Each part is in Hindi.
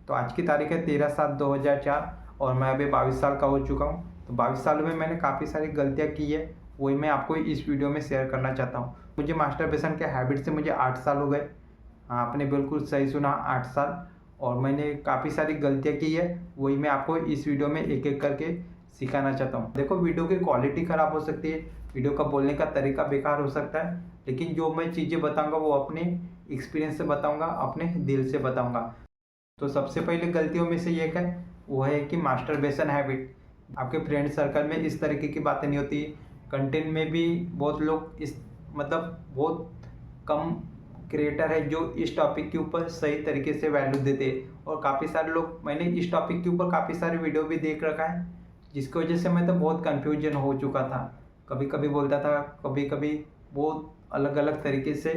तो आज की तारीख है 13/7/2004 और मैं अभी 22 साल का हो चुका हूँ। तो 22 साल में मैंने काफ़ी सारी गलतियाँ की है, वही मैं आपको इस वीडियो में शेयर करना चाहता हूँ। मुझे मास्टरबेशन के हैबिट से मुझे 8 साल हो गए। हाँ, आपने बिल्कुल सही सुना, 8 साल। और मैंने काफ़ी सारी गलतियाँ की है, वही मैं आपको इस वीडियो में एक-एक करके सिखाना चाहता हूँ। देखो, वीडियो की क्वालिटी ख़राब हो सकती है, वीडियो का बोलने का तरीका बेकार हो सकता है, लेकिन जो मैं चीज़ें बताऊँगा वो अपने एक्सपीरियंस से बताऊँगा, अपने दिल से बताऊँगा। तो सबसे पहले गलतियों में से एक है, वो है कि मास्टरबेशन हैबिट। आपके फ्रेंड सर्कल में इस तरीके की बातें नहीं होती। कंटेंट में भी बहुत लोग इस मतलब बहुत कम क्रिएटर है जो इस टॉपिक के ऊपर सही तरीके से वैल्यू देते हैं, और काफ़ी सारे लोग, मैंने इस टॉपिक के ऊपर काफ़ी सारे वीडियो भी देख रखा है, जिसकी वजह से मैं तो बहुत कन्फ्यूजन हो चुका था। कभी कभी बोलता था, कभी कभी बहुत अलग अलग तरीके से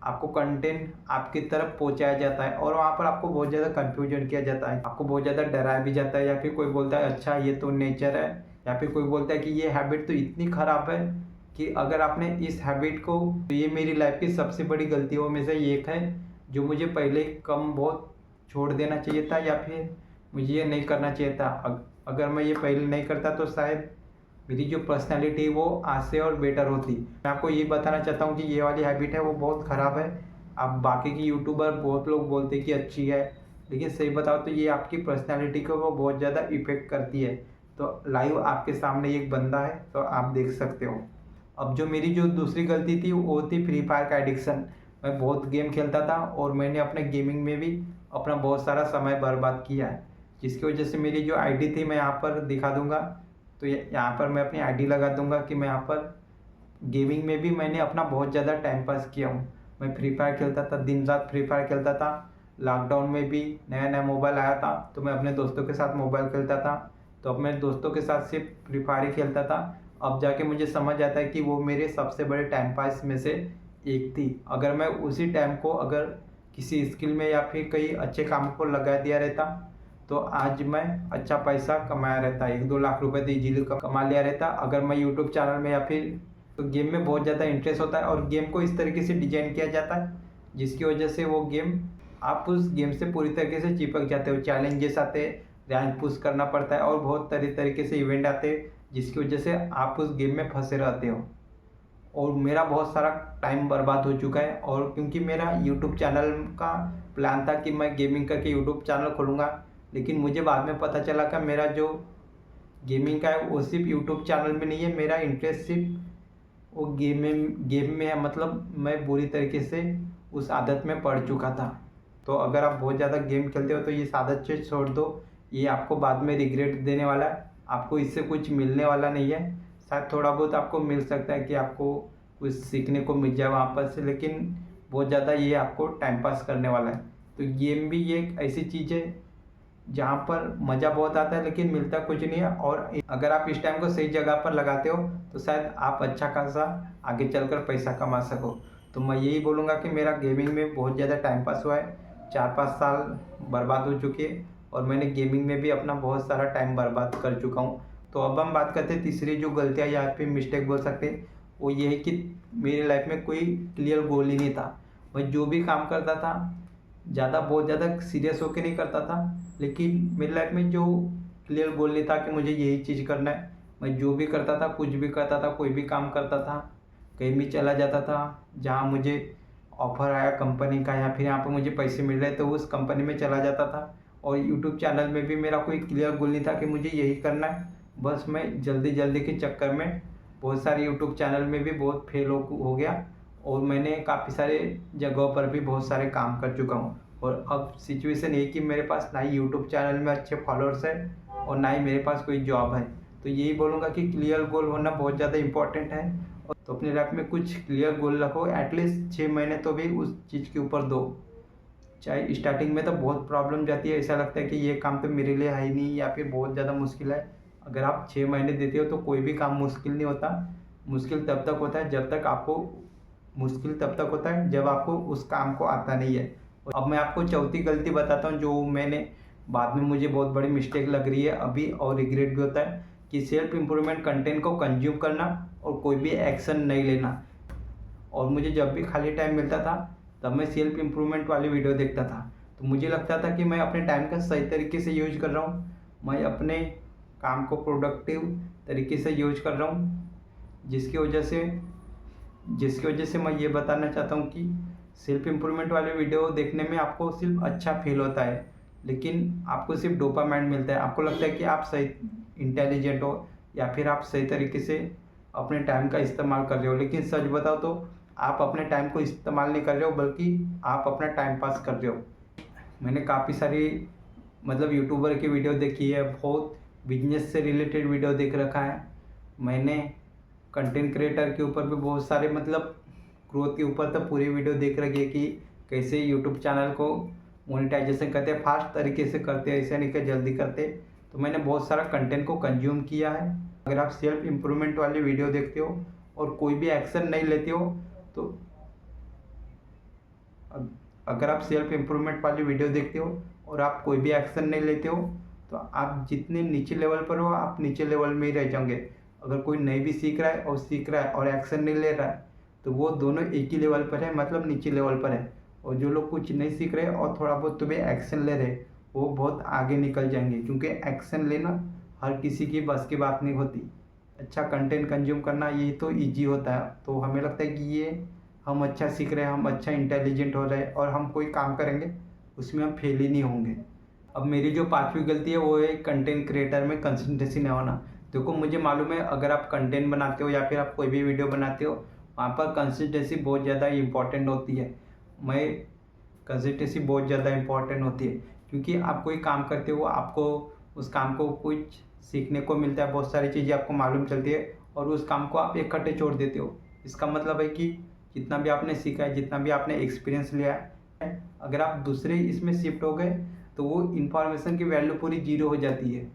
आपको कंटेंट आपकी तरफ पहुंचाया जाता है, और वहाँ पर आपको बहुत ज़्यादा कन्फ्यूजन किया जाता है, आपको बहुत ज़्यादा डराया भी जाता है। या फिर कोई बोलता है अच्छा ये तो नेचर है, या फिर कोई बोलता है कि ये हैबिट तो इतनी ख़राब है कि अगर आपने इस हैबिट को, तो ये मेरी लाइफ की सबसे बड़ी गलतियों में से एक है, जो मुझे पहले कम बहुत छोड़ देना चाहिए था, या फिर मुझे ये नहीं करना चाहिए था। अगर मैं ये पहले नहीं करता तो शायद मेरी जो पर्सनैलिटी वो आज से और बेटर होती। मैं आपको ये बताना चाहता हूँ कि ये वाली हैबिट है वो बहुत ख़राब है। अब बाकी की यूट्यूबर बहुत लोग बोलते हैं कि अच्छी है, लेकिन सही बताओ तो ये आपकी पर्सनैलिटी को वो बहुत ज़्यादा इफ़ेक्ट करती है। तो लाइव आपके सामने एक बंदा है, तो आप देख सकते हो। अब जो मेरी जो दूसरी गलती थी वो थी फ्री फायर का एडिक्शन। मैं बहुत गेम खेलता था, और मैंने अपने गेमिंग में भी अपना बहुत सारा समय बर्बाद किया है, जिसकी वजह से मेरी जो आईडी थी मैं यहाँ पर दिखा दूंगा। तो यहाँ पर मैं अपनी आईडी लगा दूंगा कि मैं यहाँ पर गेमिंग में भी मैंने अपना बहुत ज़्यादा टाइम पास किया हूँ। मैं फ्री फायर खेलता था, दिन रात फ्री फायर खेलता था। लॉकडाउन में भी नया नया मोबाइल आया था, तो मैं अपने दोस्तों के साथ मोबाइल खेलता था, तो अपने दोस्तों के साथ सिर्फ फ्री फायर ही खेलता था। अब जाके मुझे समझ आता है कि वो मेरे सबसे बड़े टाइम पास में से एक थी। अगर मैं उसी टाइम को अगर किसी स्किल में या फिर कई अच्छे काम को लगा दिया रहता, तो आज मैं अच्छा पैसा कमाया रहता, 1-2 लाख रुपए तो इजीली कमा लिया रहता। अगर मैं यूट्यूब चैनल में या फिर, तो गेम में बहुत ज़्यादा इंटरेस्ट होता है, और गेम को इस तरीके से डिजाइन किया जाता है जिसकी वजह से वो गेम, आप उस गेम से पूरी तरीके से चिपक जाते हो। चैलेंजेस आते, रैंक पुश करना पड़ता है, और बहुत तरीके से इवेंट आते जिसकी वजह से आप उस गेम में फंसे रहते हो। और मेरा बहुत सारा टाइम बर्बाद हो चुका है, और क्योंकि मेरा यूट्यूब चैनल का प्लान था कि मैं गेमिंग करके यूट्यूब चैनल खोलूँगा, लेकिन मुझे बाद में पता चला कि मेरा जो गेमिंग का है वो सिर्फ यूट्यूब चैनल में नहीं है, मेरा इंटरेस्ट सिर्फ वो गेम में है। मतलब मैं बुरी तरीके से उस आदत में पड़ चुका था। तो अगर आप बहुत ज़्यादा गेम खेलते हो तो ये आदत से छोड़ दो, ये आपको बाद में रिग्रेट देने वाला है, आपको इससे कुछ मिलने वाला नहीं है। शायद थोड़ा बहुत आपको मिल सकता है कि आपको कुछ सीखने को मिल जाए वहाँ पर से, लेकिन बहुत ज़्यादा ये आपको टाइम पास करने वाला है। तो गेम भी ये एक ऐसी चीज़ है जहाँ पर मज़ा बहुत आता है, लेकिन मिलता कुछ नहीं है। और अगर आप इस टाइम को सही जगह पर लगाते हो तो शायद आप अच्छा खासा आगे चलकर पैसा कमा सको। तो मैं यही बोलूँगा कि मेरा गेमिंग में बहुत ज़्यादा टाइम पास हुआ है, 4-5 साल बर्बाद हो चुके हैं, और मैंने गेमिंग में भी अपना बहुत सारा टाइम बर्बाद कर चुका हूँ। तो अब हम बात करते हैं तीसरी जो गलतियाँ या फिर मिस्टेक बोल सकते हैं, वो ये है कि मेरी लाइफ में कोई क्लियर गोल ही नहीं था। मैं जो भी काम करता था बहुत ज़्यादा सीरियस होकर नहीं करता था, लेकिन मेरी लाइफ में जो क्लियर गोल नहीं था कि मुझे यही चीज़ करना है। मैं जो भी करता था, कुछ भी करता था, कोई भी काम करता था, कहीं भी चला जाता था जहाँ मुझे ऑफर आया कंपनी का, या फिर यहाँ पर मुझे पैसे मिल रहे तो उस कंपनी में चला जाता था। और यूट्यूब चैनल में भी मेरा कोई क्लियर गोल नहीं था कि मुझे यही करना है। बस मैं जल्दी जल्दी के चक्कर में बहुत सारे यूट्यूब चैनल में भी बहुत फेल हो गया, और मैंने काफ़ी सारे जगहों पर भी बहुत सारे काम कर चुका हूँ। और अब सिचुएशन ये कि मेरे पास ना ही यूट्यूब चैनल में अच्छे फॉलोअर्स है, और ना ही मेरे पास कोई जॉब है। तो यही बोलूँगा कि क्लियर गोल होना बहुत ज़्यादा इंपॉर्टेंट है। और तो अपनी लाइफ में कुछ क्लियर गोल रखो, एटलीस्ट 6 महीने तो भी उस चीज़ के ऊपर दो। चाहे स्टार्टिंग में तो बहुत प्रॉब्लम जाती है, ऐसा लगता है कि ये काम तो मेरे लिए है ही नहीं, या फिर बहुत ज़्यादा मुश्किल है। अगर आप 6 महीने देते हो तो कोई भी काम मुश्किल नहीं होता। मुश्किल तब तक होता है जब तक आपको मुश्किल तब तक होता है जब आपको उस काम को आता नहीं है। अब मैं आपको चौथी गलती बताता हूँ, जो मैंने बाद में मुझे बहुत बड़ी मिस्टेक लग रही है अभी, और रिग्रेट भी होता है, कि सेल्फ इम्प्रूवमेंट कंटेंट को कंज्यूम करना और कोई भी एक्शन नहीं लेना। और मुझे जब भी खाली टाइम मिलता था तब मैं सेल्फ इम्प्रूवमेंट वाली वीडियो देखता था। तो मुझे लगता था कि मैं अपने टाइम का सही तरीके से यूज कर रहा हूँ, मैं अपने काम को प्रोडक्टिव तरीके से यूज कर रहा हूँ, जिसकी वजह से मैं ये बताना चाहता हूँ कि सेल्फ इम्प्रूवमेंट वाले वीडियो देखने में आपको सिर्फ अच्छा फील होता है, लेकिन आपको सिर्फ डोपामाइन मिलता है। आपको लगता है कि आप सही इंटेलिजेंट हो या फिर आप सही तरीके से अपने टाइम का इस्तेमाल कर रहे हो, लेकिन सच बताओ तो आप अपने टाइम को इस्तेमाल नहीं कर रहे हो, बल्कि आप अपना टाइम पास कर रहे हो। मैंने काफ़ी सारी यूट्यूबर की वीडियो देखी है, बहुत बिजनेस से रिलेटेड वीडियो देख रखा है मैंने, कंटेंट क्रिएटर के ऊपर भी बहुत सारे ग्रोथ के ऊपर तो पूरी वीडियो देख रखी है कि कैसे यूट्यूब चैनल को मोनेटाइजेशन करते हैं, फास्ट तरीके से करते हैं, ऐसे नहीं कि जल्दी करते। तो मैंने बहुत सारा कंटेंट को कंज्यूम किया है। अगर आप सेल्फ इम्प्रूवमेंट वाली वीडियो देखते हो और कोई भी एक्शन नहीं लेते हो, तो अगर आप सेल्फ इम्प्रूवमेंट वाली वीडियो देखते हो और आप कोई भी एक्शन नहीं लेते हो, तो आप जितने नीचे लेवल पर हो आप नीचे लेवल में ही रह जाओगे। अगर कोई नहीं भी सीख रहा है और एक्शन नहीं ले रहा है, तो वो दोनों एक ही लेवल पर है, मतलब नीचे लेवल पर है। और जो लोग कुछ नहीं सीख रहे और थोड़ा बहुत तो भी एक्शन ले रहे, वो बहुत आगे निकल जाएंगे, क्योंकि एक्शन लेना हर किसी की बस की बात नहीं होती। अच्छा कंटेंट कंज्यूम करना ये तो ईजी होता है, तो हमें लगता है कि ये हम अच्छा सीख रहे हैं, हम अच्छा इंटेलिजेंट हो रहे हैं और हम कोई काम करेंगे उसमें हम फेल ही नहीं होंगे। अब मेरी जो 5वीं गलती है वो है कंटेंट क्रिएटर में कंसिस्टेंसी नहीं होना। देखो मुझे मालूम है, अगर आप कंटेंट बनाते हो या फिर आप कोई भी वीडियो बनाते हो, वहाँ पर कंसिस्टेंसी बहुत ज़्यादा इंपॉर्टेंट होती है। कंसिस्टेंसी बहुत ज़्यादा इंपॉर्टेंट होती है, क्योंकि आप कोई काम करते हो, आपको उस काम को कुछ सीखने को मिलता है, बहुत सारी चीज़ें आपको मालूम चलती है और उस काम को आप इकट्ठे छोड़ देते हो। इसका मतलब है कि जितना भी आपने सीखा है, जितना भी आपने एक्सपीरियंस लिया है, अगर आप दूसरे इसमें शिफ्ट हो गए तो वो इन्फॉर्मेशन की वैल्यू पूरी जीरो हो जाती है।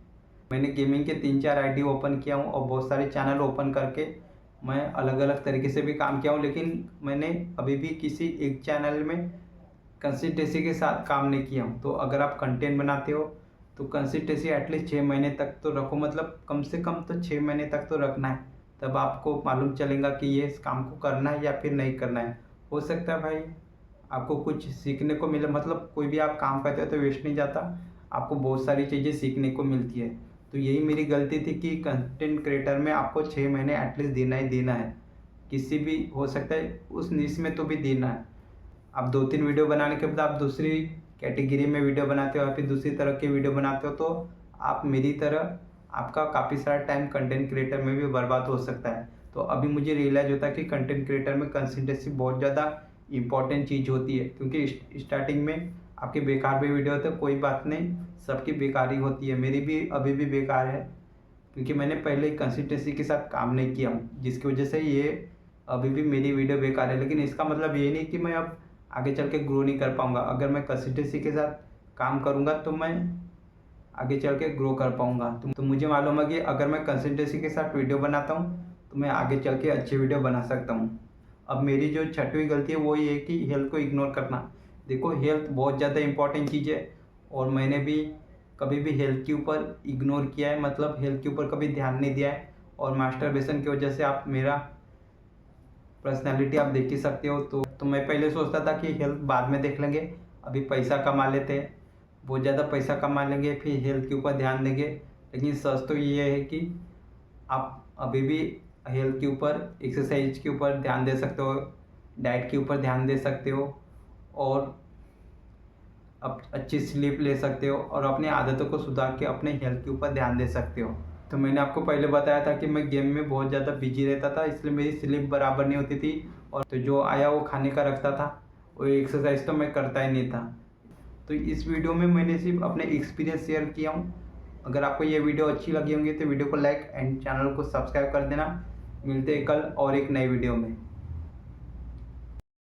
मैंने गेमिंग के 3-4 आईडी ओपन किया हूँ और बहुत सारे चैनल ओपन करके मैं अलग अलग तरीके से भी काम किया हूँ, लेकिन मैंने अभी भी किसी एक चैनल में कंसिस्टेंसी के साथ काम नहीं किया हूँ। तो अगर आप कंटेंट बनाते हो तो कंसिस्टेंसी एटलीस्ट 6 महीने तक तो रखो, मतलब कम से कम तो 6 महीने तक तो रखना है, तब आपको मालूम चलेगा कि ये इस काम को करना है या फिर नहीं करना है। हो सकता है भाई आपको कुछ सीखने को मिले, मतलब कोई भी आप काम करते हो तो वेस्ट नहीं जाता, आपको बहुत सारी चीज़ें सीखने को मिलती है। तो यही मेरी गलती थी कि कंटेंट क्रिएटर में आपको 6 महीने एटलीस्ट देना ही देना है, किसी भी हो सकता है उस निश में तो भी देना है। आप 2-3 वीडियो बनाने के बाद आप दूसरी कैटेगरी में वीडियो बनाते हो या फिर दूसरी तरह की वीडियो बनाते हो, तो आप मेरी तरह आपका काफ़ी सारा टाइम कंटेंट क्रिएटर में भी बर्बाद हो सकता है। तो अभी मुझे रियलाइज़ होता है कि कंटेंट क्रिएटर में कंसिस्टेंसी बहुत ज़्यादा इंपॉर्टेंट चीज़ होती है, क्योंकि स्टार्टिंग में आपके बेकार भी वीडियो होते हैं, कोई बात नहीं, सबकी बेकार ही होती है, मेरी भी अभी भी बेकार है, क्योंकि मैंने पहले कंसिस्टेंसी के साथ काम नहीं किया हूँ, जिसकी वजह से ये अभी भी मेरी वीडियो बेकार है। लेकिन इसका मतलब ये नहीं कि मैं अब आगे चल के ग्रो नहीं कर पाऊँगा। अगर मैं कंसिस्टेंसी के साथ काम करूँगा तो मैं आगे चल के ग्रो कर पाऊँगा। तो मुझे मालूम है कि अगर मैं कंसिस्टेंसी के साथ वीडियो बनाता हूँ तो मैं आगे चल के अच्छी वीडियो बना सकता हूँ। अब मेरी जो 6वीं गलती है वो ये है कि हेल्थ को इग्नोर करना। देखो हेल्थ बहुत ज़्यादा इंपॉर्टेंट चीज़ है और मैंने भी कभी भी हेल्थ के ऊपर इग्नोर किया है, मतलब हेल्थ के ऊपर कभी ध्यान नहीं दिया है। और मास्टरबेशन की वजह से आप मेरा पर्सनैलिटी आप देख ही सकते हो। तो मैं पहले सोचता था कि हेल्थ बाद में देख लेंगे, अभी पैसा कमा लेते हैं, बहुत ज़्यादा पैसा कमा लेंगे, फिर हेल्थ के ऊपर ध्यान देंगे। लेकिन सच तो ये है कि आप अभी भी हेल्थ के ऊपर, एक्सरसाइज के ऊपर ध्यान दे सकते हो, डाइट के ऊपर ध्यान दे सकते हो और अब अच्छी स्लीप ले सकते हो और अपनी आदतों को सुधार के अपने हेल्थ के ऊपर ध्यान दे सकते हो। तो मैंने आपको पहले बताया था कि मैं गेम में बहुत ज़्यादा बिजी रहता था, इसलिए मेरी स्लीप बराबर नहीं होती थी और तो जो आया वो खाने का रखता था, वो एक्सरसाइज तो मैं करता ही नहीं था। तो इस वीडियो में मैंने सिर्फ अपने एक्सपीरियंस शेयर किया हूँ। अगर आपको ये वीडियो अच्छी लगी होंगी तो वीडियो को लाइक एंड चैनल को सब्सक्राइब कर देना। मिलते हैं कल और एक नई वीडियो में।